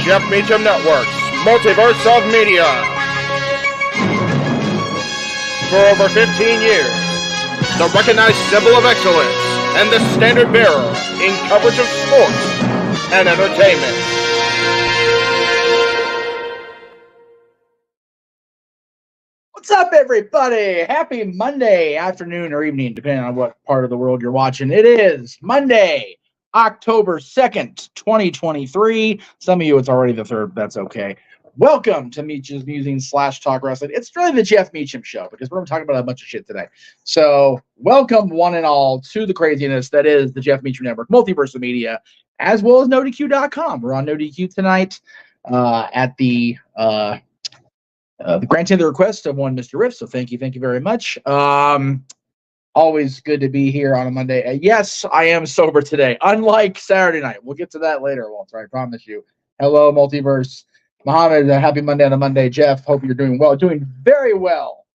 Jeff Meacham Network's Multiverse of Media. For over 15 years, the recognized symbol of excellence and the standard bearer in coverage of sports and entertainment. What's up, everybody? Happy Monday afternoon or evening, depending on what part of the world you're watching. It is Monday, October 2nd, 2023. Some of you, it's already the 3rd. That's okay. Welcome to Meacham's Musings / Talk Wrestling. It's really the Jeff Meacham Show because we're going to talk about a bunch of shit today. So welcome one and all to the craziness that is the Jeff Meacham Network, Multiverse of Media, as well as NoDQ.com. We're on NoDQ tonight at the granting the request of one Mr. Riff, so thank you very much. Always good to be here on a Monday. Yes, I am sober today, unlike Saturday night. We'll get to that later, Walter, I promise you. Hello, Multiverse. Mohammed, happy Monday on a Monday. Jeff, hope you're doing well. Doing very well.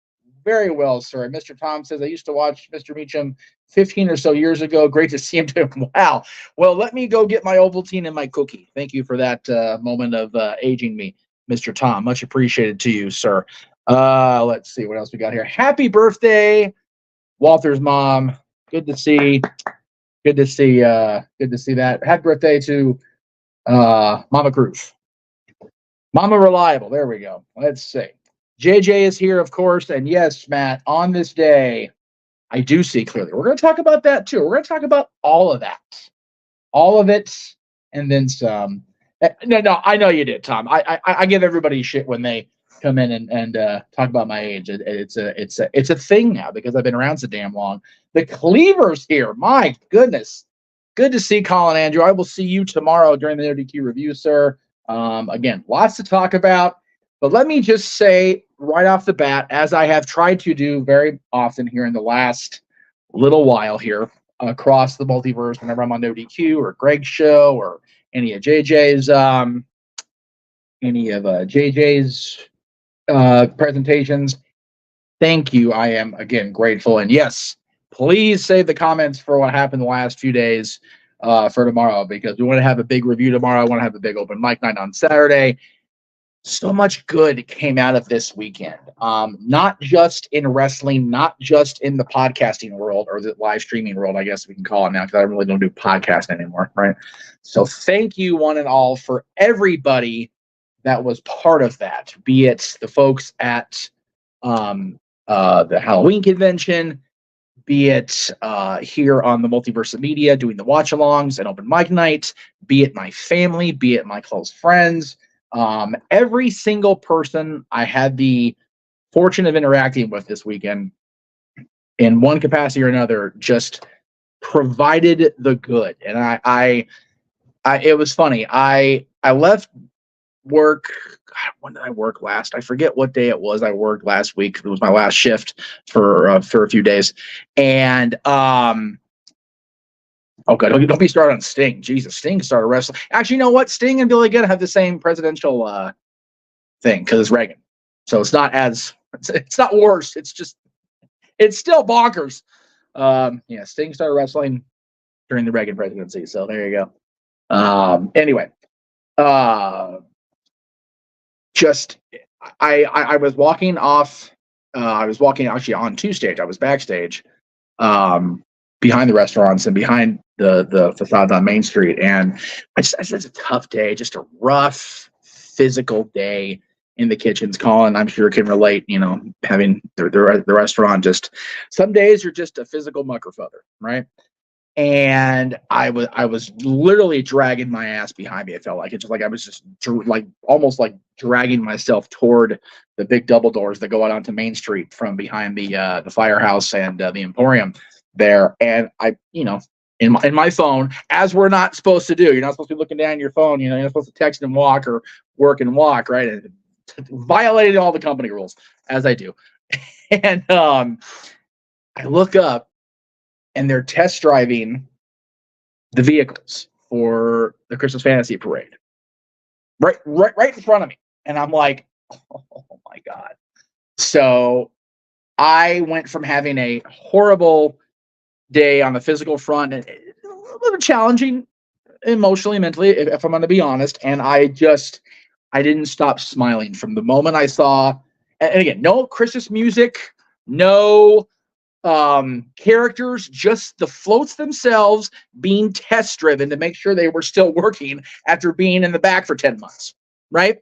Very well, sir. Mr. Tom says, I used to watch Mr. Meacham 15 or so years ago. Great to see him doing wow. Well, let me go get my Ovaltine and my cookie. Thank you for that moment of aging me, Mr. Tom. Much appreciated to you, sir. Let's see what else we got here. Happy birthday, Walter's mom. Good to see that. Happy birthday to Mama Cruz. Mama Reliable. There we go. Let's see. JJ is here, of course, and yes, Matt, on this day, I do see clearly. We're going to talk about that too. We're going to talk about all of that. All of it, and then some. No, I know you did, Tom. I give everybody shit when they come in and talk about my age. It's a thing now because I've been around so damn long. The Cleaver's here. My goodness. Good to see Colin Andrew. I will see you tomorrow during the NoDQ review, sir. Again, lots to talk about. But let me just say right off the bat, as I have tried to do very often here in the last little while here across the multiverse, whenever I'm on NoDQ or Greg's show or any of JJ's presentations. Thank you. I am again grateful. And yes, please save the comments for what happened the last few days for tomorrow, because we want to have a big review tomorrow. I want to have a big open mic night on Saturday. So much good came out of this weekend. Not just in wrestling, not just in the podcasting world or the live streaming world, I guess we can call it now, because I really don't do podcast anymore, right? So thank you one and all for everybody that was part of that, be it the folks at the Halloween convention, be it here on the Multiverse of Media doing the watch-alongs and open mic night, be it my family, be it my close friends. Every single person I had the fortune of interacting with this weekend in one capacity or another just provided the good. And I it was funny. I left work. God, when did I work last? I forget what day it was. I worked last week. It was my last shift for a few days. And oh god, don't be started on Sting. Jesus, Sting started wrestling. Actually, you know what? Sting and Billy Gunn have the same presidential thing because it's Reagan. So it's not worse. It's still bonkers. Yeah, Sting started wrestling during the Reagan presidency. So there you go. Anyway, I was walking off. I was walking actually on to stage. I was backstage, behind the restaurants and behind the facades on Main Street, and it's a tough day, just a rough physical day in the kitchens. Colin, I'm sure, can relate. You know, having the restaurant, just some days you're just a physical muckerfuther, right? And I was literally dragging my ass behind me. It felt like I was just almost like dragging myself toward the big double doors that go out onto Main Street from behind the Firehouse and the Emporium there. And I, in my phone, as we're not supposed to do, you're not supposed to be looking down your phone. You're not supposed to text and walk or work and walk, right? And violating all the company rules, as I do. And I look up, and they're test driving the vehicles for the Christmas Fantasy Parade, right in front of me. And I'm like, oh my God. So I went from having a horrible day on the physical front, and a little challenging emotionally, mentally, if I'm going to be honest. And I didn't stop smiling from the moment I saw. And again, no Christmas music, no characters, just the floats themselves being test driven to make sure they were still working after being in the back for 10 months, right?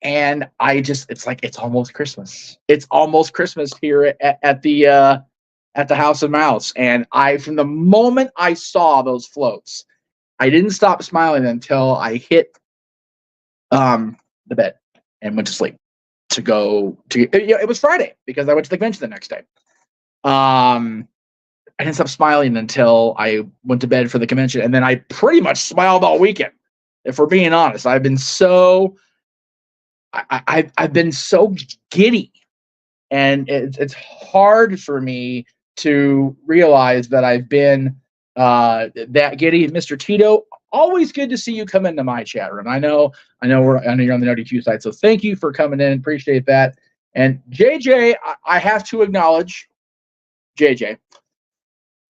And it's like, it's almost Christmas. It's almost Christmas here at the House of Mouse. And from the moment I saw those floats, I didn't stop smiling until I hit the bed and went to sleep it was Friday because I went to the convention the next day. I didn't stop smiling until I went to bed for the convention, and then I pretty much smiled all weekend. If we're being honest, I've been so giddy, and it's hard for me to realize that I've been that giddy. Mr. Tito, always good to see you come into my chat room. I know you're on the NoDQ side, so thank you for coming in. Appreciate that. And JJ, I have to acknowledge, JJ,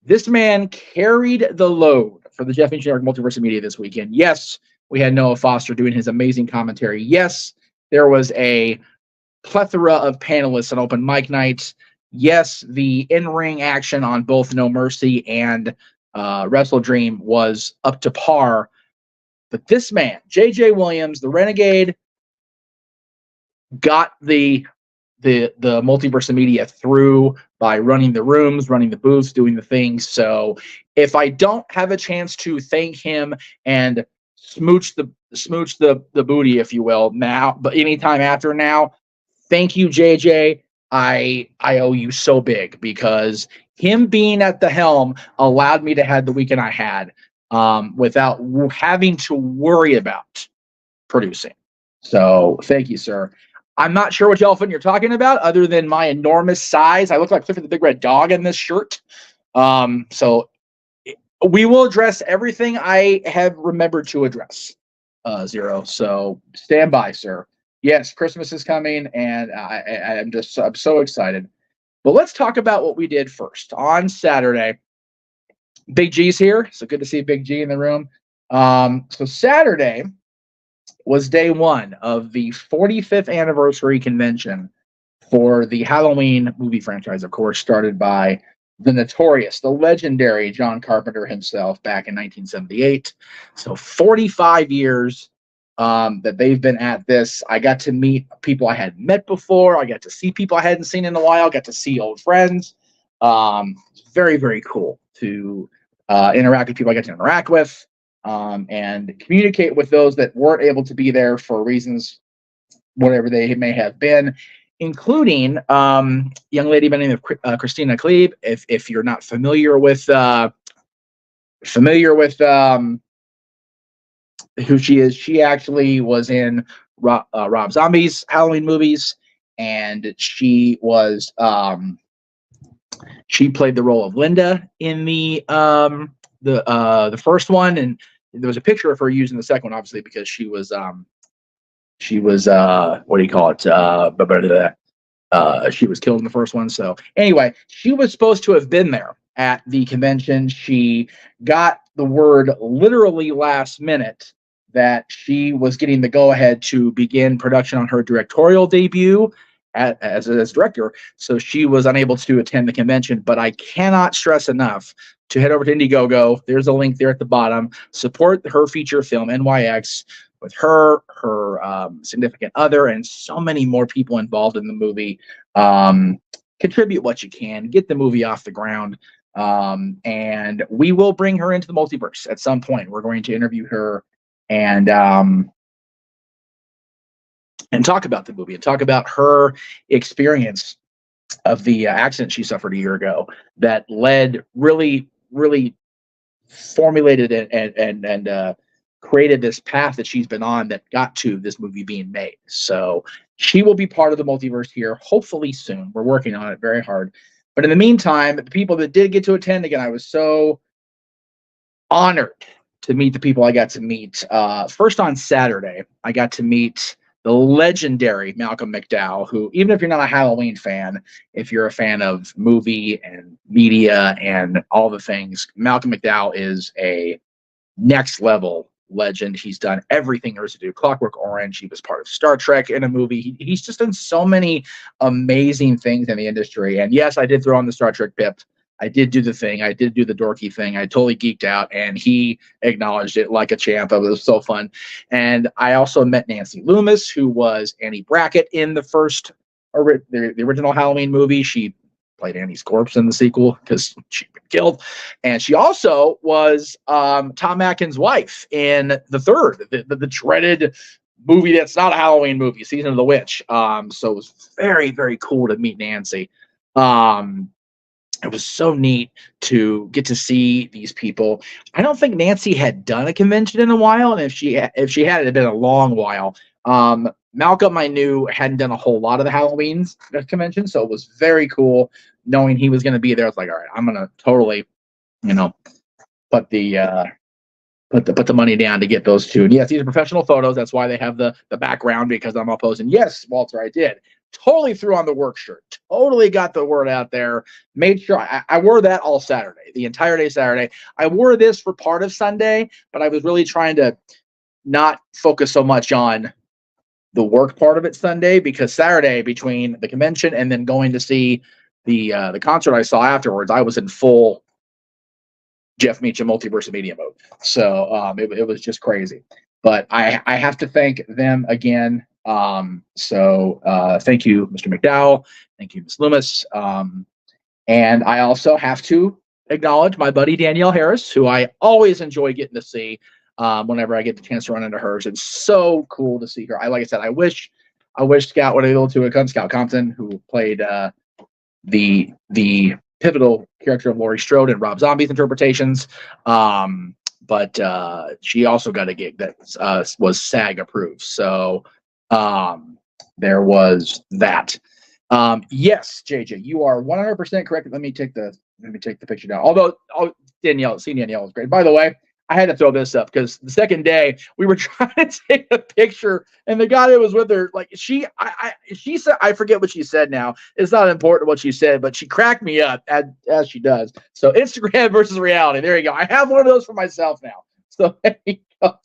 this man carried the load for the Jeff Meacham Multiverse Media this weekend. Yes, we had Noah Foster doing his amazing commentary. Yes, there was a plethora of panelists on open mic nights. Yes, the in-ring action on both No Mercy and Wrestle Dream was up to par. But this man, JJ Williams, the Renegade, got the Multiverse of Media through by running the rooms, running the booths, doing the things. So if I don't have a chance to thank him and smooch the booty, if you will, now, but anytime after now, thank you, JJ. I owe you so big, because him being at the helm allowed me to have the weekend I had without having to worry about producing. So thank you, sir. I'm not sure which elephant you're talking about, other than my enormous size. I look like Clifford the Big Red Dog in this shirt. So we will address everything I have remembered to address, Zero. So stand by, sir. Yes, Christmas is coming, and I'm so excited. But let's talk about what we did first. On Saturday, Big G's here, so good to see Big G in the room. So Saturday was day one of the 45th anniversary convention for the Halloween movie franchise, of course, started by the notorious, the legendary John Carpenter himself back in 1978. So 45 years that they've been at this. I got to meet people I hadn't met before. I got to see people I hadn't seen in a while. Got to see old friends. It's very, very cool to interact with people I got to interact with. And communicate with those that weren't able to be there for reasons, whatever they may have been, including young lady by the name of Christina Klebe. If you're not familiar with who she is, she actually was in Rob Zombie's Halloween movies, and she was she played the role of Linda in the first one, and there was a picture of her using the second one, obviously, because she was what do you call it? She was killed in the first one. So anyway, she was supposed to have been there at the convention. She got the word literally last minute that she was getting the go-ahead to begin production on her directorial debut as director. So she was unable to attend the convention, but I cannot stress enough to head over to Indiegogo. There's a link there at the bottom. Support her feature film, NYX, with her significant other, and so many more people involved in the movie. Contribute what you can. Get the movie off the ground. And we will bring her into the multiverse at some point. We're going to interview her and talk about the movie and talk about her experience of the accident she suffered a year ago that really formulated and created this path that she's been on that got to this movie being made. So she will be part of the multiverse here, hopefully soon. We're working on it very hard. But in the meantime, the people that did get to attend, again, I was so honored to meet the people I got to meet. First on Saturday, I got to meet the legendary Malcolm McDowell, who, even if you're not a Halloween fan, if you're a fan of movie and media and all the things, Malcolm McDowell is a next level legend. He's done everything there is to do. Clockwork Orange. He was part of Star Trek in a movie. He's just done so many amazing things in the industry. And yes, I did throw on the Star Trek pip. I did do the thing. I did do the dorky thing. I totally geeked out, and he acknowledged it like a champ. It was so fun. And I also met Nancy Loomis, who was Annie Brackett in the original Halloween movie. She played Annie's corpse in the sequel because she'd been killed. And she also was Tom Atkins' wife in the third, the dreaded movie that's not a Halloween movie, Season of the Witch. So it was very, very cool to meet Nancy. It was so neat to get to see these people. I don't think Nancy had done a convention in a while, and if she had, it had been a long while. Malcolm, I knew, hadn't done a whole lot of the Halloween convention, so it was very cool knowing he was going to be there. I was like, all right, I'm going to totally, put the money down to get those two. And yes, these are professional photos. That's why they have the background, because I'm all posing. Yes, Walter, I did. Totally threw on the work shirt. Totally got the word out there. Made sure I wore that all Saturday, the entire day Saturday. I wore this for part of Sunday, but I was really trying to not focus so much on the work part of it Sunday, because Saturday, between the convention and then going to see the concert I saw afterwards, I was in full Jeff Meacham Multiverse Media mode. So it was just crazy. But I have to thank them again. So thank you, Mr. McDowell. Thank you, Ms. Loomis. And I also have to acknowledge my buddy Danielle Harris, who I always enjoy getting to see whenever I get the chance to run into hers. It's so cool to see her. Like I said, I wish Scout would have been able to come. Scout Compton, who played the pivotal character of Laurie Strode in Rob Zombie's interpretations. But she also got a gig that was SAG approved. So there was that. Yes, JJ, you are 100% correct. Let me take the picture down. Although Danielle was great. By the way, I had to throw this up because the second day we were trying to take a picture, and the guy that was with her, like she said, I forget what she said now. It's not important what she said, but she cracked me up as she does. So Instagram versus reality. There you go. I have one of those for myself now. So there you go.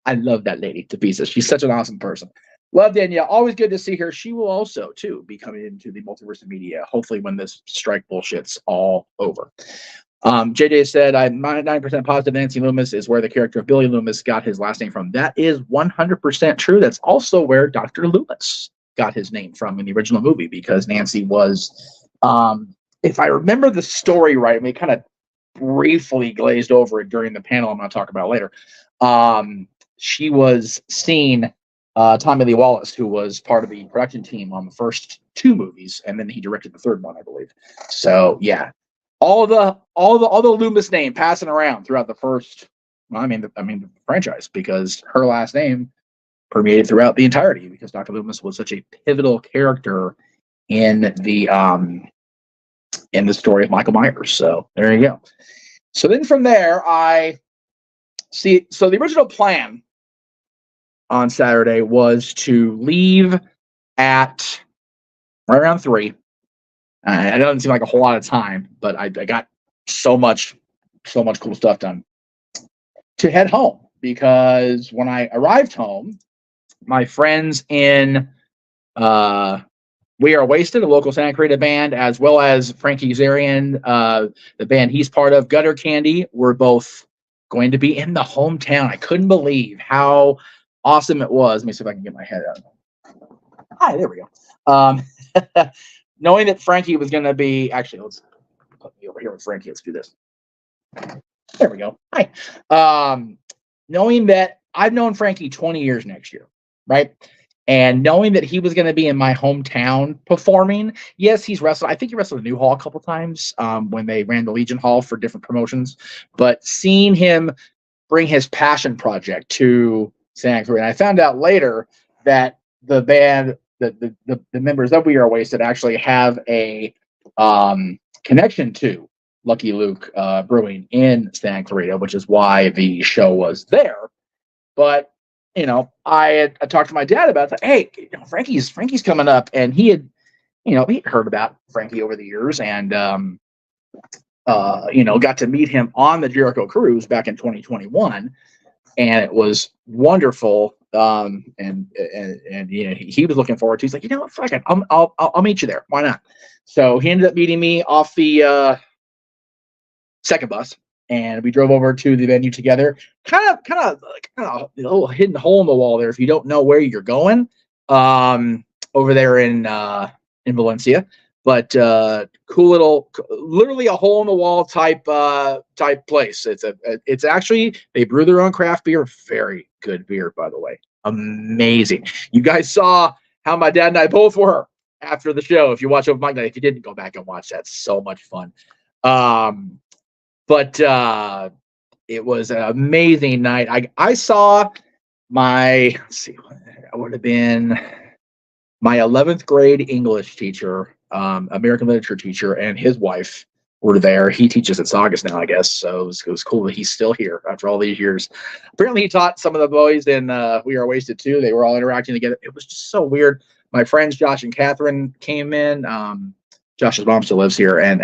I love that lady to pieces. She's such an awesome person. Love Danielle. Always good to see her. She will also, too, be coming into the Multiverse of Media, hopefully when this strike bullshit's all over. JJ said, I'm 99% positive Nancy Loomis is where the character of Billy Loomis got his last name from. That is 100% true. That's also where Dr. Loomis got his name from in the original movie, because Nancy was, if I remember the story right, we kind of briefly glazed over it during the panel I'm going to talk about later. She was seeing Tommy Lee Wallace, who was part of the production team on the first two movies, and then he directed the third one, I believe. So yeah, all the Loomis name passing around throughout the first, the franchise, because her last name permeated throughout the entirety, because Dr. Loomis was such a pivotal character in the story of Michael Myers. So there you go. So then from there, so the original plan on Saturday was to leave at right around 3. It doesn't seem like a whole lot of time, but I got so much cool stuff done to head home, because when I arrived home, my friends in We Are Wasted, a local Santa Clarita band, as well as Frankie Zarian, the band he's part of, Gutter Candy, were both going to be in the hometown. I couldn't believe how awesome it was. Let me see if I can get my head out. Hi, there we go. Knowing that Frankie was going to be, actually, let's put me over here with Frankie. Let's do this. There we go. Hi. Knowing that I've known Frankie 20 years next year, right? And knowing that he was going to be in my hometown performing. Yes, he's wrestled. I think he wrestled at New Hall a couple times when they ran the Legion Hall for different promotions. But seeing him bring his passion project to Santa Clarita, and I found out later that the band, the members of We Are Wasted actually have a connection to Lucky Luke Brewing in Santa Clarita, which is why the show was there. But I talked to my dad about that. Hey, Frankie's coming up, and he had heard about Frankie over the years, and got to meet him on the Jericho Cruise back in 2021, and it was wonderful. And he was looking forward to. He's like, fuck it, I'll meet you there. Why not? So he ended up meeting me off the second bus, and we drove over to the venue together. Kind of a little hidden hole in the wall there if you don't know where you're going. Over there in Valencia, but cool little, literally a hole in the wall type place. It's actually, they brew their own craft beer. Very good beer, by the way. Amazing. You guys saw how my dad and I both were after the show. If you watch Open Mic Night, if you didn't, go back and watch that. So much fun. But it was an amazing night. I saw my, let's see, I would have been my 11th grade English teacher, American literature teacher, and his wife were there. He teaches at Saugus now, I guess. So it was cool that he's still here after all these years. Apparently, he taught some of the boys in We Are Wasted too. They were all interacting together. It was just so weird. My friends Josh and Catherine came in. Josh's mom still lives here, and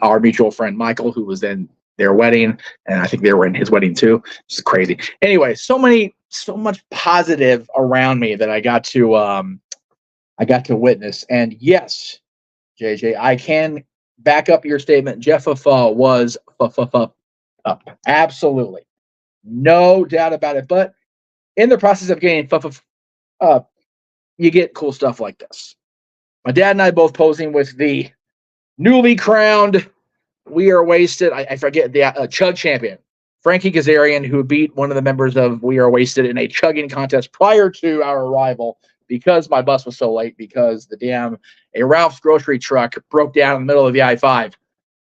our mutual friend Michael, who was in their wedding, and I think they were in his wedding too. It's crazy. Anyway, so much positive around me that I got to witness. And yes, JJ, I can back up your statement. Jeff was up. Absolutely. No doubt about it. But in the process of getting up, you get cool stuff like this. My dad and I both posing with the newly crowned We Are Wasted, I forget, the chug champion, Frankie Kazarian, who beat one of the members of We Are Wasted in a chugging contest prior to our arrival because my bus was so late, because a Ralph's grocery truck broke down in the middle of the I-5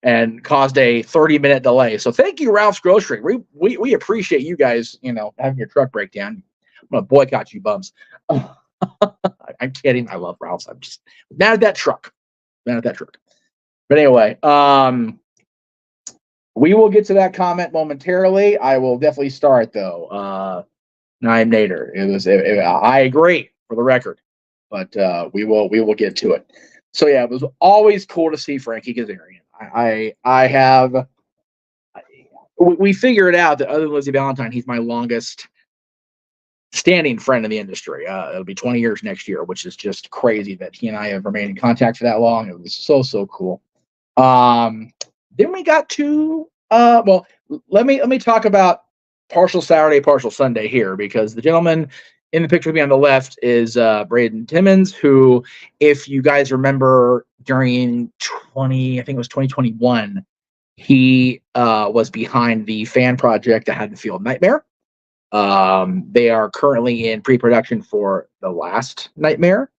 and caused a 30-minute delay. So thank you, Ralph's Grocery. We appreciate you guys, having your truck break down. I'm going to boycott you bums. I'm kidding. I love Ralph's. I'm just mad at that truck. But anyway, we will get to that comment momentarily. I will definitely start though. Naim Nader. I agree, for the record, but we will get to it. So yeah, it was always cool to see Frankie Kazarian. We figured out that other than Lizzie Valentine, he's my longest standing friend in the industry. It'll be 20 years next year, which is just crazy that he and I have remained in contact for that long. It was so cool. Then we got to let me talk about partial Saturday, partial Sunday here, because the gentleman in the picture with me on the left is Braden Timmons, who, if you guys remember, during 2021, he was behind the fan project that Haddonfield Nightmare. They are currently in pre-production for The Last Nightmare,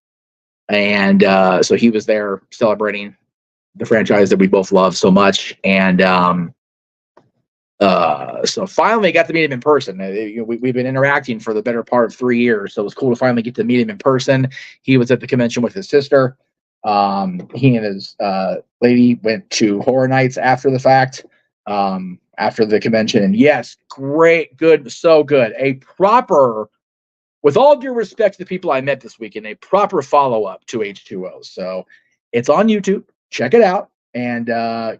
and so he was there celebrating the franchise that we both love so much. And so finally got to meet him in person. We've been interacting for the better part of 3 years, so it was cool to finally get to meet him in person. He was at the convention with his sister. He and his lady went to Horror Nights after the fact, after the convention. And yes, great, good, so good. A proper, with all due respect to the people I met this weekend, a proper follow-up to H2O. So it's on YouTube. Check it out and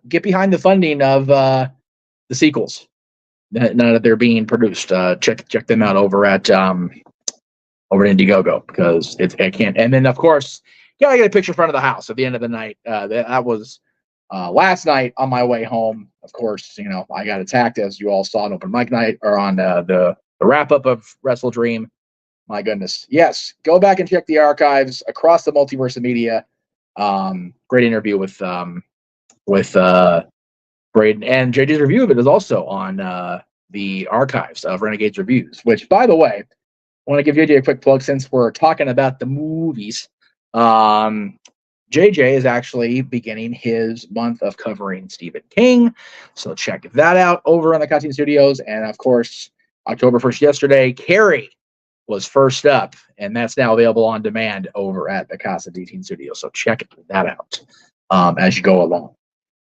get behind the funding of the sequels that they're being produced. Check them out over at Indiegogo, because I can't. And then of course, you gotta get a picture in front of the house at the end of the night. That was last night on my way home. Of course, I got attacked, as you all saw on Open Mic Night, or on the wrap up of Wrestle Dream. My goodness, yes, go back and check the archives across the multiverse of media. Great interview with Braden, and JJ's review of it is also on the archives of Renegades Reviews, which, by the way, I want to give JJ a quick plug since we're talking about the movies. JJ is actually beginning his month of covering Stephen King, so check that out over on the Cartoon Studios. And of course, October 1st, yesterday, Carrie was first up, and that's now available on demand over at the Casa D-Teen Studio. So check that out as you go along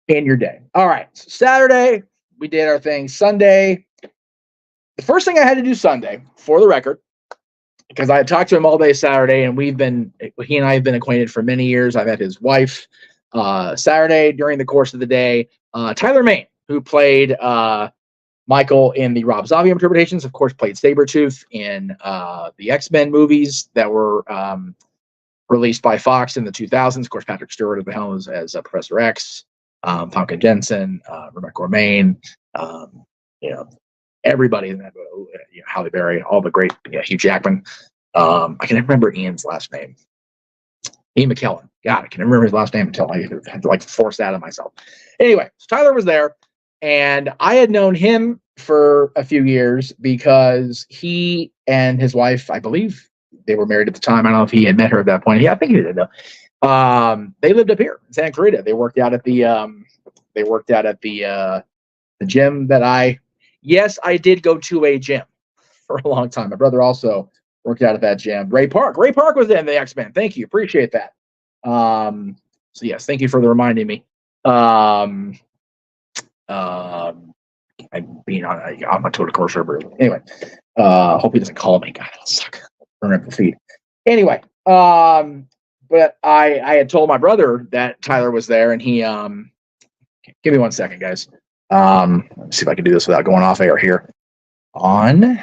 in your day. All right, so Saturday, we did our thing. Sunday, the first thing I had to do Sunday, for the record, because I had talked to him all day Saturday, and he and I have been acquainted for many years. I met his wife Saturday, during the course of the day, Tyler Mane, who played Michael in the Rob Zombie interpretations, of course, played Sabretooth in the X-Men movies that were released by Fox in the 2000s. Of course, Patrick Stewart at the helm as Professor X, Famke Jensen, Rebecca Romijn, everybody in that, Halle Berry, all the great, Hugh Jackman. I can never remember Ian's last name. Ian McKellen. God, I can never remember his last name until I had to force that on myself. Anyway, so Tyler was there, and I had known him for a few years because he and his wife, I believe they were married at the time. I don't know if he had met her at that point. Yeah, I think he did though. They lived up here in Santa Clarita. They worked out at the gym that I did go to a gym for a long time. My brother also worked out at that gym. Ray Park was in the X-Men. Thank you. Appreciate that. So yes, thank you for reminding me. I'm being on my total commercial. Anyway, hope he doesn't call me. God, it'll suck. Burn up the feed. Anyway, but I had told my brother that Tyler was there, and he give me 1 second, guys. Let's see if I can do this without going off air here. On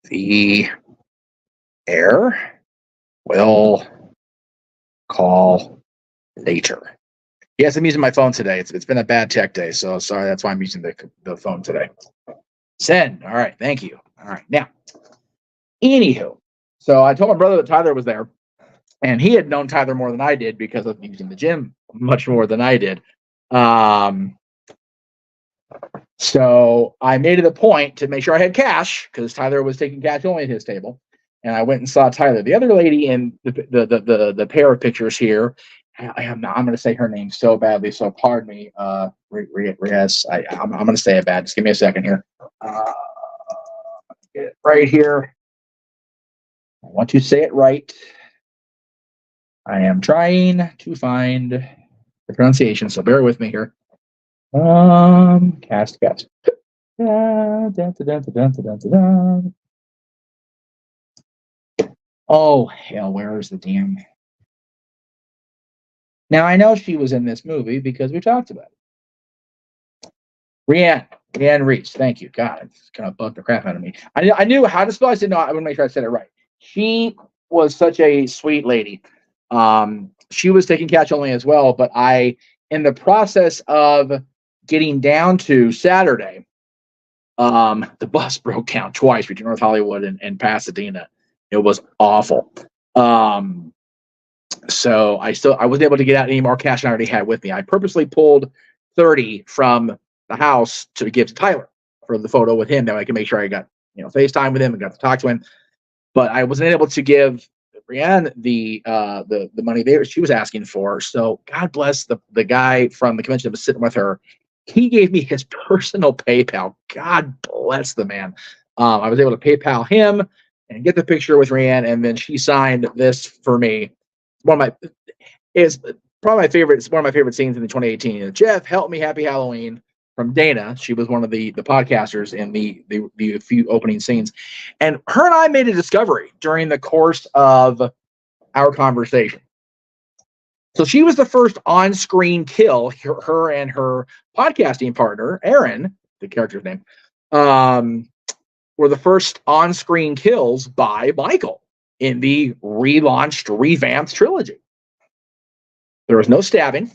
the air, we'll call later. Yes, I'm using my phone today. It's been a bad tech day, so sorry. That's why I'm using the phone today. Send. All right, thank you. All right, now, anywho, so I told my brother that Tyler was there, and he had known Tyler more than I did because of using the gym much more than I did. So I made it a point to make sure I had cash because Tyler was taking cash only at his table, and I went and saw Tyler. The other lady in the pair of pictures here, I'm going to say her name so badly, so pardon me, Riaz. I'm going to say it bad. Just give me a second here. Get it right here. I want to say it right. I am trying to find the pronunciation, so bear with me here. Cast. Oh, hell, where is the damn... Now, I know she was in this movie because we talked about it. Rhianne Reese. Thank you. God, it's kind of bugged the crap out of me. I knew how to spell. I said, no, I want to make sure I said it right. She was such a sweet lady. She was taking cash only as well, but in the process of getting down to Saturday, the bus broke down twice between North Hollywood and Pasadena. It was awful. So I wasn't able to get out any more cash I already had with me. I purposely pulled 30 from the house to give to Tyler for the photo with him, that I can make sure I got FaceTime with him and got to talk to him. But I wasn't able to give Brianne the money she was asking for. So God bless the guy from the convention that was sitting with her. He gave me his personal PayPal. God bless the man. I was able to PayPal him and get the picture with Rianne, and then she signed this for me. It's probably my favorite. It's one of my favorite scenes in the 2018. Jeff, help me, happy Halloween, from Dana. She was one of the podcasters in the few opening scenes, and her and I made a discovery during the course of our conversation. So she was the first on-screen kill. Her and her podcasting partner, Aaron, the character's name, were the first on-screen kills by Michael in the relaunched, revamped trilogy. There was no stabbing,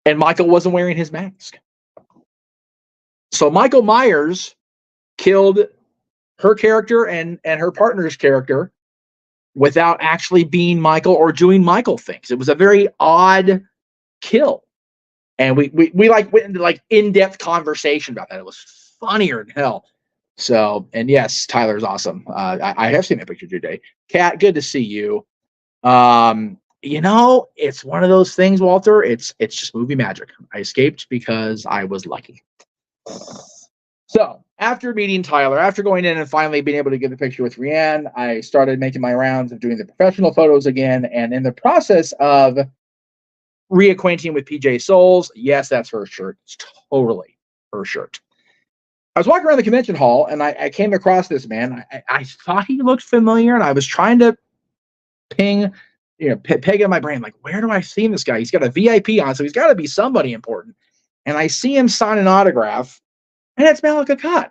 and Michael wasn't wearing his mask. So Michael Myers killed her character and her partner's character without actually being Michael or doing Michael things. It was a very odd kill. And we went into in-depth conversation about that. It was funnier than hell. So, and yes, Tyler's awesome. I have seen that picture today. Kat, good to see you. It's one of those things, Walter. It's just movie magic. I escaped because I was lucky. So after meeting Tyler, after going in and finally being able to get the picture with Rianne, I started making my rounds of doing the professional photos again. And in the process of reacquainting with PJ Souls, yes, that's her shirt. It's totally her shirt. I was walking around the convention hall, and I came across this man. I thought he looked familiar, and I was trying to ping pegging in my brain, like, where do I see this guy? He's got a VIP on, so he's got to be somebody important. And I see him sign an autograph, and it's Malik Akkad.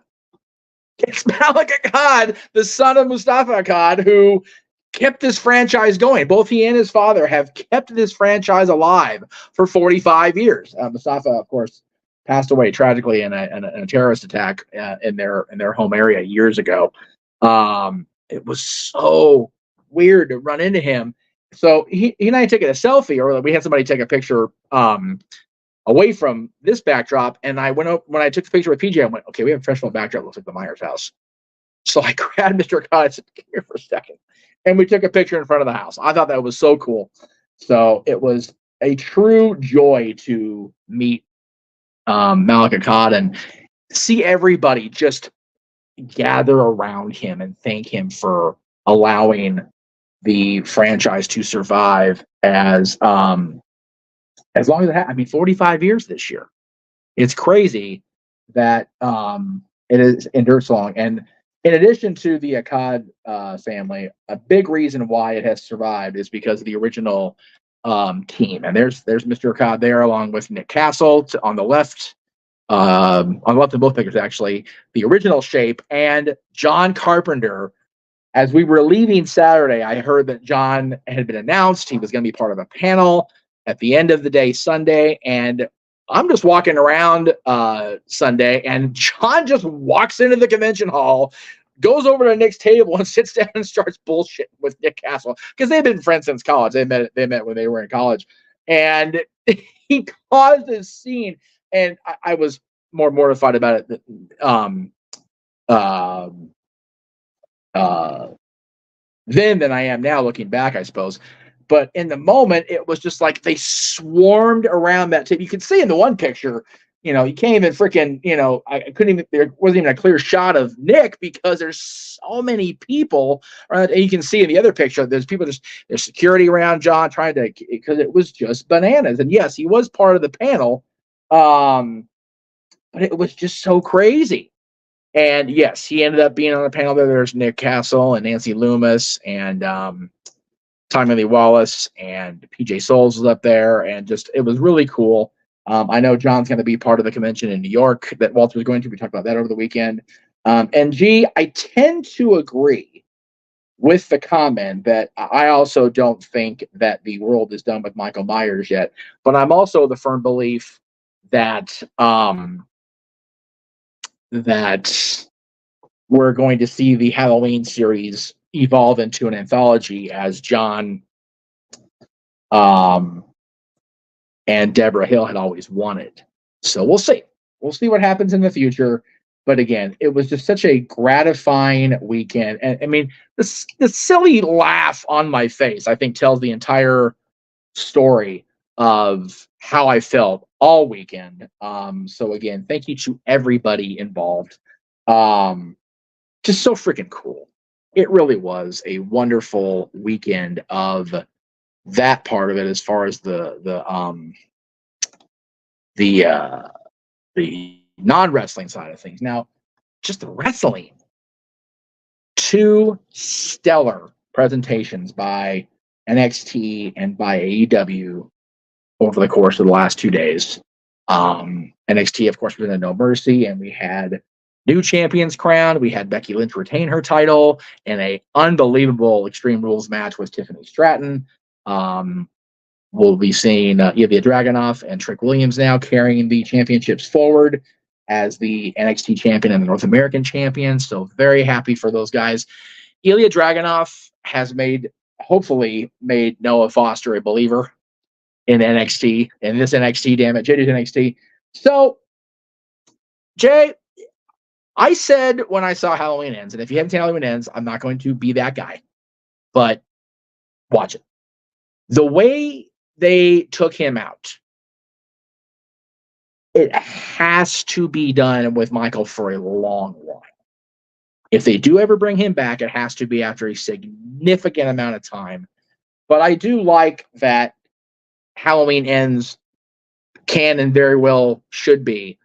It's Malik Akkad, the son of Mustafa Akkad, who kept this franchise going. Both he and his father have kept this franchise alive for 45 years. Mustafa, of course, passed away tragically in a terrorist attack in their home area years ago. It was so weird to run into him. So he and I taking a selfie, or we had somebody take a picture away from this backdrop, and I went up when I took the picture with PJ. I went, okay, we have a professional backdrop. Looks like the Myers house. So I grabbed Mr. Akkad and said, come here for a second. And we took a picture in front of the house. I thought that was so cool. So it was a true joy to meet Malik Akkad and see everybody just gather around him and thank him for allowing the franchise to survive as long as it had. I mean, 45 years this year. It's crazy that it has endured so long. And in addition to the Akkad family, a big reason why it has survived is because of the original team. And there's Mr. Akkad there, along with Nick Castle on the left. On the left of both pictures, actually, the original shape, and John Carpenter. As we were leaving Saturday, I heard that John had been announced. He was going to be part of a panel at the end of the day Sunday, and I'm just walking around Sunday, and John just walks into the convention hall, goes over to Nick's table, and sits down and starts bullshitting with Nick Castle, because they've been friends since college. They met when they were in college, and he caused this scene, and I was more mortified about it then than I am now, looking back, I suppose. But in the moment, it was just like they swarmed around that table. You could see in the one picture, you can't even freaking, I couldn't even, there wasn't even a clear shot of Nick because there's so many people around. And you can see in the other picture, there's security around John trying to, because it was just bananas. And yes, he was part of the panel, but it was just so crazy. And yes, he ended up being on the panel there. There's Nick Castle and Nancy Loomis and Tommy Lee Wallace and PJ Souls was up there, and just it was really cool. I know John's going to be part of the convention in New York that Walter was going to. We talked about that over the weekend. And G, I tend to agree with the comment that I also don't think that the world is done with Michael Myers yet, but I'm also the firm belief that that we're going to see the Halloween series evolve into an anthology as John and Deborah Hill had always wanted. So we'll see. We'll see what happens in the future. But again, it was just such a gratifying weekend. And I mean, the silly laugh on my face, I think, tells the entire story of how I felt all weekend. So again, thank you to everybody involved. Just so freaking cool. It really was a wonderful weekend of that part of it, as far as the non-wrestling side of things. Now, just the wrestling. 2 stellar presentations by NXT and by AEW over the course of the last 2 days. NXT, of course, presented No Mercy, and we had new champions crowned. We had Becky Lynch retain her title in a unbelievable Extreme Rules match with Tiffany Stratton. We'll be seeing Ilya Dragunov and Trick Williams now carrying the championships forward as the NXT champion and the North American champion. So very happy for those guys. Ilya Dragunov has hopefully made Noah Foster a believer in NXT, in this NXT, damn it, JD's NXT. So, Jay, I said when I saw Halloween Ends, and if you haven't seen Halloween Ends, I'm not going to be that guy, but watch it. The way they took him out, it has to be done with Michael for a long while. If they do ever bring him back, it has to be after a significant amount of time. But I do like that Halloween Ends can and very well should be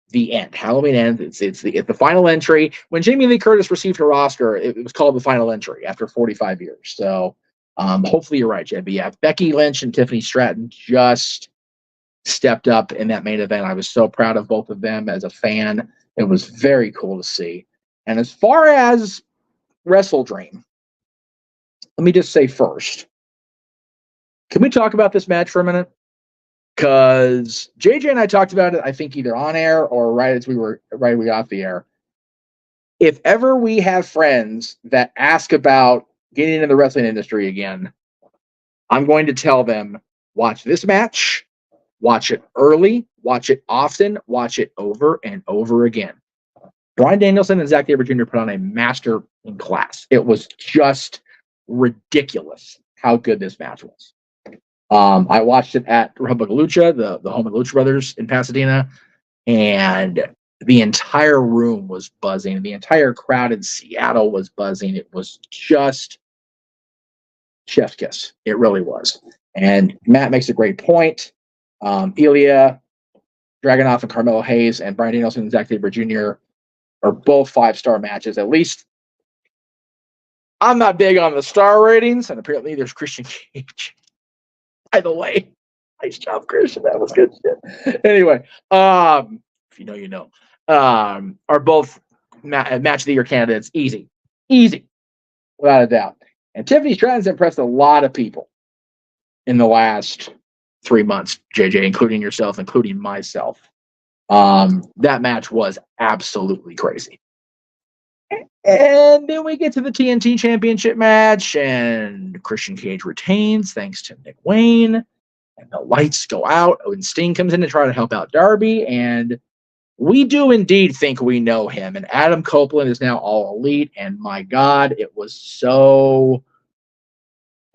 the end. Halloween Ends, it's the final entry. When Jamie Lee Curtis received her Oscar, it was called the final entry after 45 years. So Hopefully you're right, Jed. But yeah, Becky Lynch and Tiffany Stratton just stepped up in that main event. I was so proud of both of them as a fan. It was very cool to see. And as far as Wrestle Dream, let me just say first, can we talk about this match for a minute? Because JJ and I talked about it, I think either on air or right as we got off the air. If ever we have friends that ask about getting into the wrestling industry again, I'm going to tell them, watch this match, watch it early, watch it often, watch it over and over again. Bryan Danielson and Zack Sabre Jr. put on a master in class. It was just ridiculous how good this match was. I watched it at Republic Lucha, the home of the Lucha Brothers in Pasadena, and the entire room was buzzing. The entire crowd in Seattle was buzzing. It was just chef's kiss. It really was. And Matt makes a great point. Ilya Dragunov and Carmelo Hayes and Bryan Danielson and Zack Sabre Jr. are both 5-star matches. At least I'm not big on the star ratings, and apparently there's Christian Cage. By the way, nice job, Christian. That was good shit. Anyway, if you know, you know. Are both match of the year candidates. Easy, without a doubt. And Tiffany Stratton's impressed a lot of people in the last 3 months, JJ, including yourself, including myself. That match was absolutely crazy. And then we get to the TNT Championship match, and Christian Cage retains thanks to Nick Wayne. And the lights go out. Owen Sting comes in to try to help out Darby, and we do indeed think we know him. And Adam Copeland is now all elite, and my God, it was so,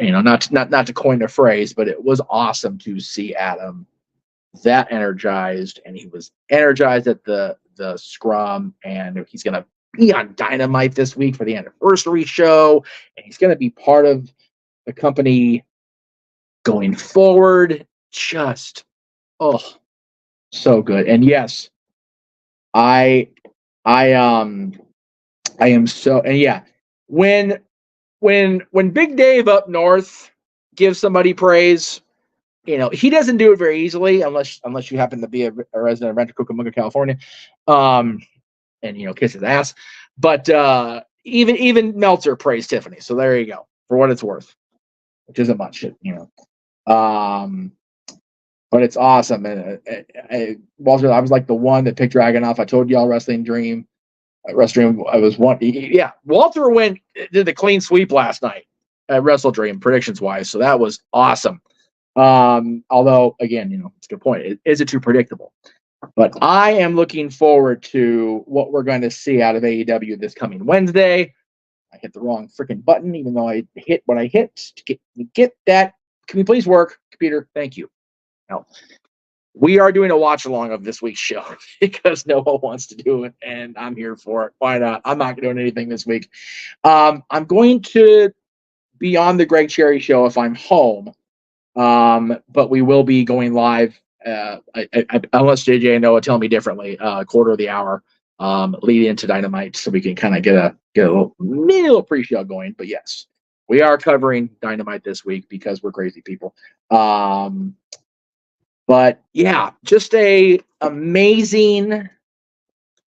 not to coin a phrase, but it was awesome to see Adam that energized, and he was energized at the scrum, and he's going to be on Dynamite this week for the anniversary show, and he's going to be part of the company going forward. Just, so good. And yes, I am so, and yeah, when Big Dave up north gives somebody praise, he doesn't do it very easily unless you happen to be a resident of Rancho Cucamonga, California, and kiss his ass. But even Meltzer praised Tiffany, so there you go, for what it's worth, which isn't much, but it's awesome. And Walter, I was like the one that picked Dragunov. I told y'all Wrestling Dream. I was one. Yeah, Walter did the clean sweep last night at Wrestle Dream predictions wise, so that was awesome. Although again, it's a good point. Is it too predictable? But I am looking forward to what we're going to see out of AEW this coming Wednesday. I hit the wrong freaking button, even though I hit what I hit to get that. Can we please work, computer? Thank you. Now, we are doing a watch along of this week's show because no one wants to do it, and I'm here for it. Why not? I'm not doing anything this week. I'm going to be on the Greg Cherry show if I'm home, but we will be going live. Unless JJ and Noah tell me differently, quarter of the hour leading into Dynamite, so we can kind of get a little pre-show going. But yes, we are covering Dynamite this week because we're crazy people. But yeah, just a amazing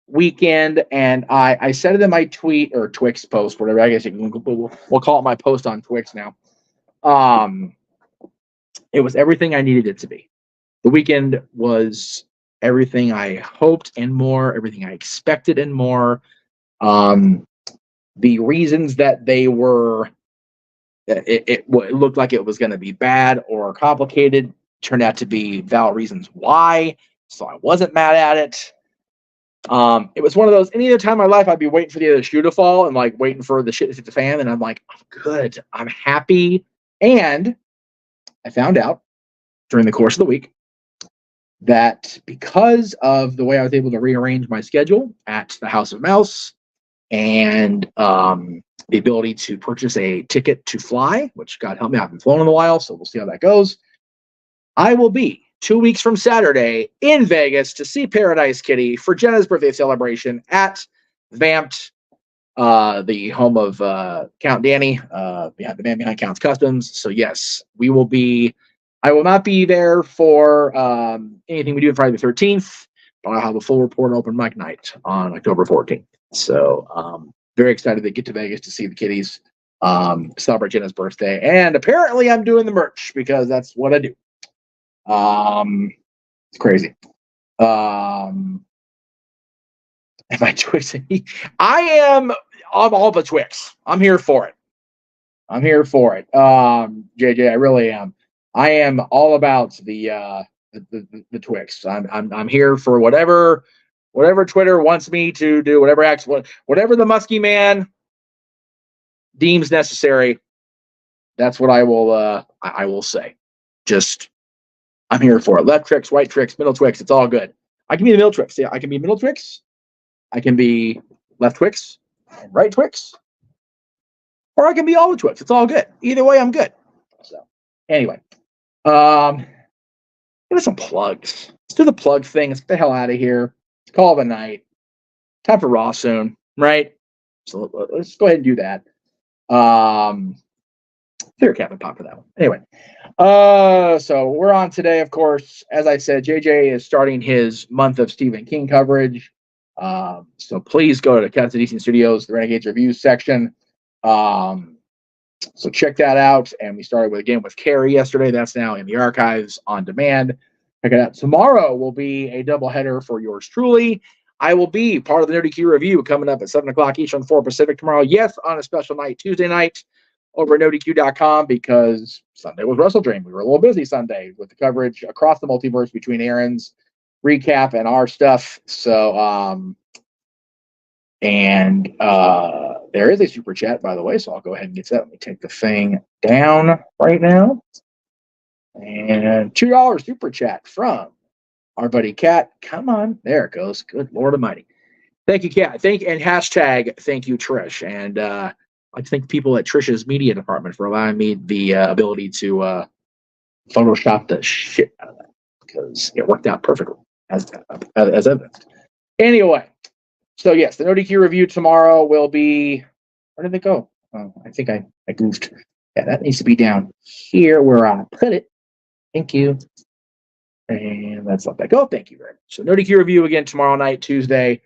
weekend, and I said it in my tweet or Twix post, whatever. I guess we'll call it my post on Twix now. It was everything I needed it to be. The weekend was everything I hoped and more, everything I expected and more. The reasons that they were, it looked like it was going to be bad or complicated turned out to be valid reasons why. So I wasn't mad at it. It was one of those, any other time in my life, I'd be waiting for the other shoe to fall and like waiting for the shit to hit the fan. And I'm like, I'm good. I'm happy. And I found out during the course of the week that because of the way I was able to rearrange my schedule at the House of Mouse and the ability to purchase a ticket to fly, which God help me, I haven't flown in a while, so we'll see how that goes. I will be 2 weeks from Saturday in Vegas to see Paradise Kitty for Jenna's birthday celebration at Vamped. the home of Count Danny, behind the man behind Count's Customs. So yes, we will be. I will not be there for anything we do on Friday the 13th, but I'll have a full report open mic night on October 14th. So very excited to get to Vegas to see the kiddies, celebrate Jenna's birthday, and apparently I'm doing the merch because that's what I do. It's crazy. Am I Twixing? I am of all the Twix. I'm here for it. JJ, I really am. I am all about the Twix. I'm here for whatever Twitter wants me to do, whatever the Muskie man deems necessary. That's what I will say. Just I'm here for it. Left Twix, right Twix, middle Twix. It's all good. I can be the middle Twix. Yeah, I can be middle Twix. I can be left Twix and right Twix. Or I can be all the Twix. It's all good. Either way, I'm good. So anyway. Give us some plugs. Let's do the plug thing. Let's get the hell out of here. Let's call it a night. Time for Raw soon, right? So let's go ahead and do that. Fair cap and pop for that one. Anyway, so we're on today, of course. As I said, JJ is starting his month of Stephen King coverage. So please go to Cats of DC Studios, the Renegades Reviews section. So check that out. And we started with Carrie yesterday. That's now in the archives on demand. Check it out. Tomorrow will be a doubleheader for yours truly. I will be part of the Nerdy Q review coming up at 7 o'clock Eastern, 4 Pacific tomorrow. Yes, on a special night, Tuesday night, over at nerdyq.com because Sunday was WrestleDream. We were a little busy Sunday with the coverage across the multiverse between Aaron's recap and our stuff. So, there is a super chat, by the way, so I'll go ahead and get that. Let me take the thing down right now. And $2 super chat from our buddy Kat. Come on, there it goes. Good Lord Almighty. Thank you, Kat. And hashtag thank you, Trish. And I'd like to thank people at Trish's media department for allowing me the ability to Photoshop the shit out of that because it worked out perfectly as evidenced. Anyway. So yes, the Nerdy Q review tomorrow will be. Where did it go? Oh, I think I goofed. Yeah, that needs to be down here where I put it. Thank you. And let's let that go. Thank you very much. So Nerdy Q review again tomorrow night, Tuesday,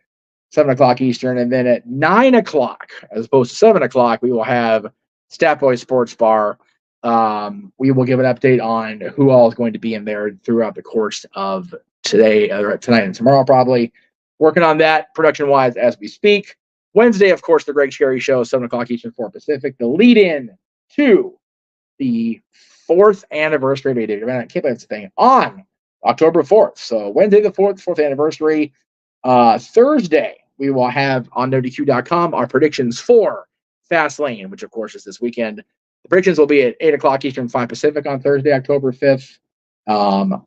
7 o'clock Eastern, and then at 9 o'clock, as opposed to 7 o'clock, we will have Stat Boy Sports Bar. We will give an update on who all is going to be in there throughout the course of today, or tonight and tomorrow, probably. Working on that production-wise as we speak. Wednesday, of course, the Greg Cherry Show, 7 o'clock Eastern, 4 Pacific. The lead-in to the 4th anniversary of AW. I can't believe it's a thing. On October 4th. So Wednesday the 4th anniversary. Thursday, we will have on nerdyq.com our predictions for Fastlane, which, of course, is this weekend. The predictions will be at 8 o'clock Eastern, 5 Pacific on Thursday, October 5th.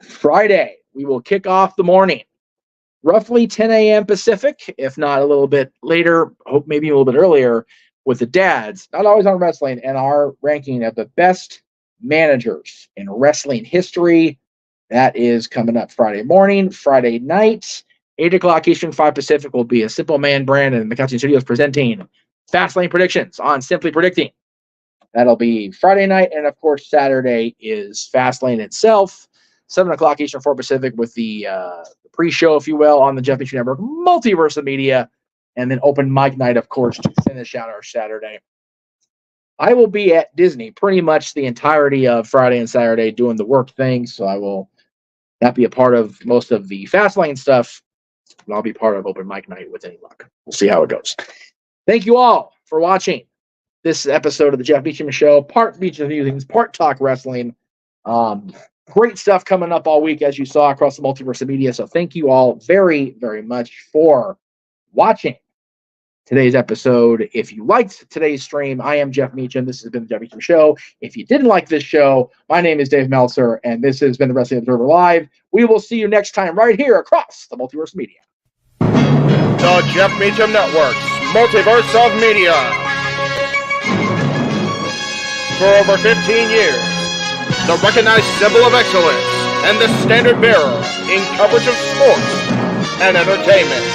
Friday, we will kick off the morning. Roughly 10 a.m. Pacific, if not a little bit later, hope maybe a little bit earlier, with the dads, not always on wrestling, and our ranking of the best managers in wrestling history. That is coming up Friday morning. Friday night, 8 o'clock Eastern, 5 Pacific, will be a Simple Man brand and the Couching Studios presenting Fastlane predictions on Simply Predicting. That'll be Friday night, and of course, Saturday is Fastlane itself, 7 o'clock Eastern, 4 Pacific, with the pre-show, if you will, on the Jeff Meacham Network, Multiverse of Media, and then open mic night, of course, to finish out our Saturday. I will be at Disney pretty much the entirety of Friday and Saturday doing the work thing, so I will not be a part of most of the Fastlane stuff, but I'll be part of open mic night with any luck. We'll see how it goes. Thank you all for watching this episode of the Jeff Meacham Show, part Meacham Musings, part Talk Wrestling. Great stuff coming up all week, as you saw across the Multiverse of Media. So thank you all very, very much for watching today's episode. If you liked today's stream, I am Jeff Meacham. This has been the Jeff Meacham Show. If you didn't like this show, my name is Dave Meltzer, and this has been the Wrestling Observer Live. We will see you next time right here across the Multiverse of Media. The Jeff Meacham Network's Multiverse of Media. For over 15 years, the recognized symbol of excellence and the standard bearer in coverage of sports and entertainment.